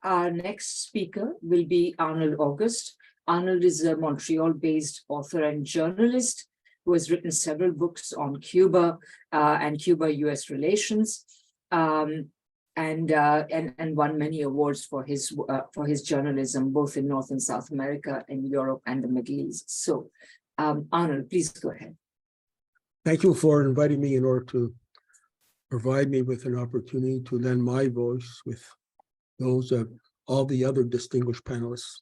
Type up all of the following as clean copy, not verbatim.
Our next speaker will be Arnold August. Arnold is a Montreal-based author and journalist who has written several books on Cuba and Cuba-US relations, and won many awards for his journalism, both in North and South America, in Europe, and the Middle East. So, Arnold, please go ahead. Thank you for inviting me in order to provide me with an opportunity to lend my voice with those of all the other distinguished panelists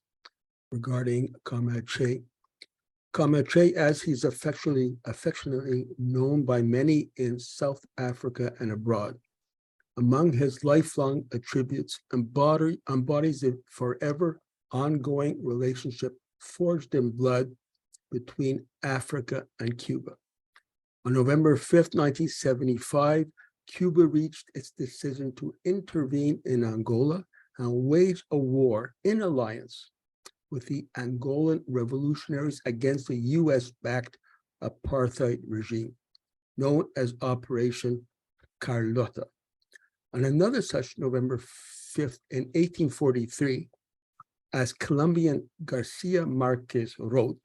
regarding Comrade Che. Comrade Che, as he's affectionately known by many in South Africa and abroad, among his lifelong attributes embodies a forever ongoing relationship forged in blood between Africa and Cuba. On November 5th, 1975, Cuba reached its decision to intervene in Angola and wage a war in alliance with the Angolan revolutionaries against the US-backed apartheid regime, known as Operation Carlota. On another such November 5th in 1843, as Colombian Garcia Marquez wrote,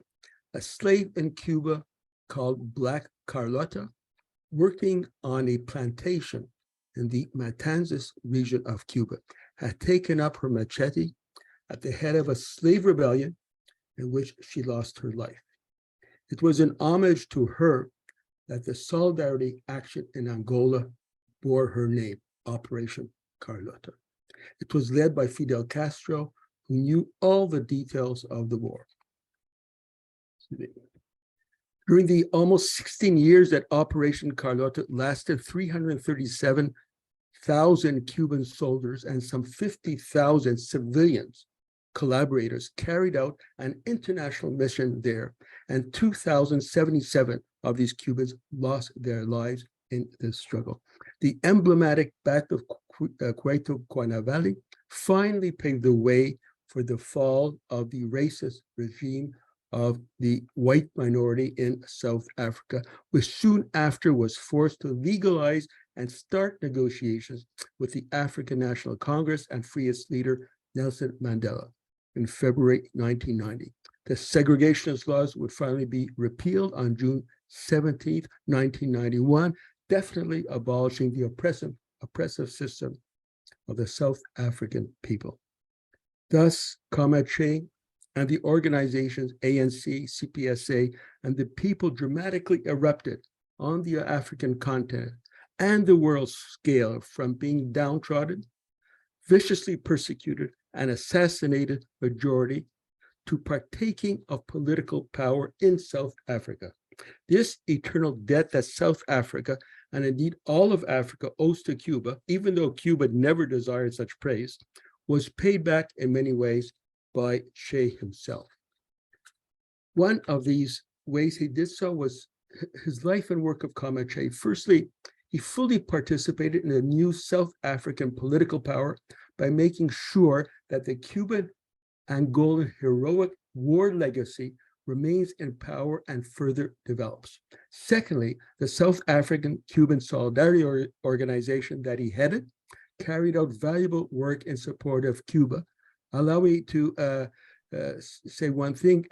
a slave in Cuba called Black Carlota, working on a plantation in the Matanzas region of Cuba, had taken up her machete at the head of a slave rebellion in which she lost her life. It was in homage to her that the Solidarity Action in Angola bore her name, Operation Carlota. It was led by Fidel Castro, who knew all the details of the war. During the almost 16 years that Operation Carlota lasted, 337,000 Cuban soldiers and some 50,000 civilians collaborators carried out an international mission there, and 2,077 of these Cubans lost their lives in this struggle. The emblematic Battle of Cueto Cuanavali finally paved the way for the fall of the racist regime of the white minority in South Africa, which soon after was forced to legalize and start negotiations with the African National Congress and free its leader, Nelson Mandela, in February 1990. The segregationist laws would finally be repealed on June 17, 1991, definitely abolishing the oppressive system of the South African people. Thus, Comrade Che and the organizations ANC, CPSA, and the people dramatically erupted on the African continent and the world scale from being downtrodden, viciously persecuted, and assassinated majority to partaking of political power in South Africa. This eternal debt that South Africa, and indeed all of Africa, owes to Cuba, even though Cuba never desired such praise, was paid back in many ways by Che himself. One of these ways he did so was his life and work of Comrade Che. Firstly, he fully participated in a new South African political power by making sure that the Cuban-Angolan heroic war legacy remains in power and further develops. Secondly, the South African-Cuban Solidarity Organization that he headed carried out valuable work in support of Cuba. Allow me to say one thing.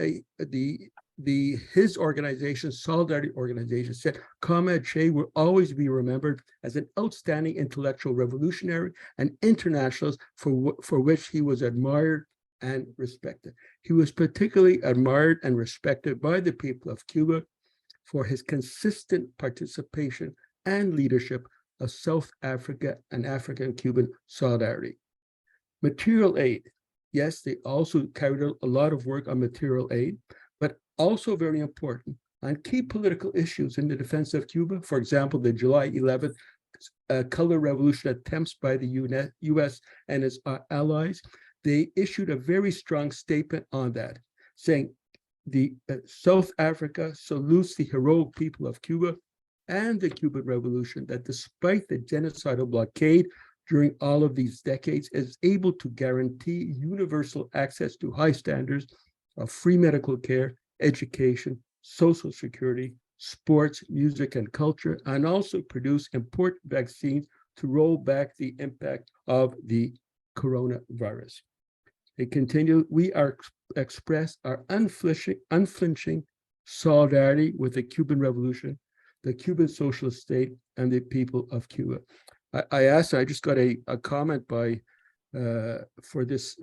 His organization, Solidarity Organization, said Comrade Che will always be remembered as an outstanding intellectual revolutionary and internationalist for which he was admired and respected. He was particularly admired and respected by the people of Cuba for his consistent participation and leadership of South Africa and African-Cuban solidarity. Material aid. Yes, they also carried out a lot of work on material aid, but also very important on key political issues in the defense of Cuba. For example, the July 11th color revolution attempts by the US and its allies. They issued a very strong statement on that, saying the South Africa salutes the heroic people of Cuba and the Cuban Revolution that despite the genocidal blockade during all of these decades is able to guarantee universal access to high standards of free medical care, education, social security, sports, music, and culture, and also produce important vaccines to roll back the impact of the coronavirus. They continue, we express our unflinching solidarity with the Cuban Revolution, the Cuban Socialist State, and the people of Cuba. I just got a comment by for this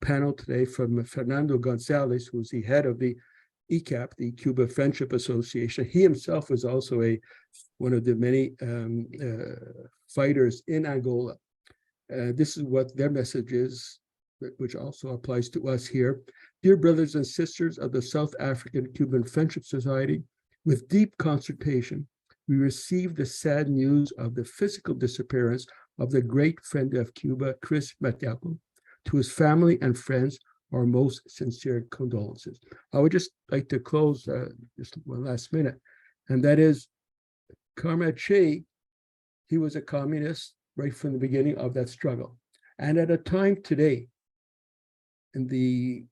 panel today from Fernando Gonzalez, who's the head of the ECAP, the Cuba Friendship Association. He himself was also one of the many fighters in Angola. This is what their message is, which also applies to us here. Dear brothers and sisters of the South African Cuban Friendship Society, with deep consternation, we received the sad news of the physical disappearance of the great friend of Cuba, Chris Matlhako. To his family and friends, our most sincere condolences. I would just like to close just one last minute, and that is Comrade Che. He was a communist right from the beginning of that struggle. And at a time today, in the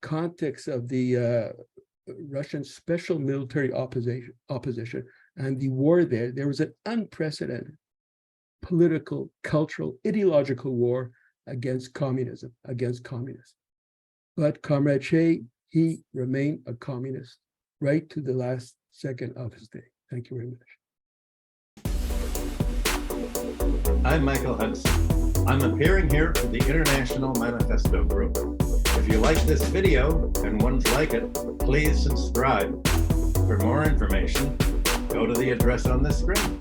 context of the Russian special military opposition and the war there was an unprecedented political, cultural, ideological war against communism, against communists. But Comrade Che, he remained a communist right to the last second of his day. Thank you very much. I'm Michael Hudson. I'm appearing here for the International Manifesto Group. If you like this video and ones like it, please subscribe. For more information, go to the address on the screen.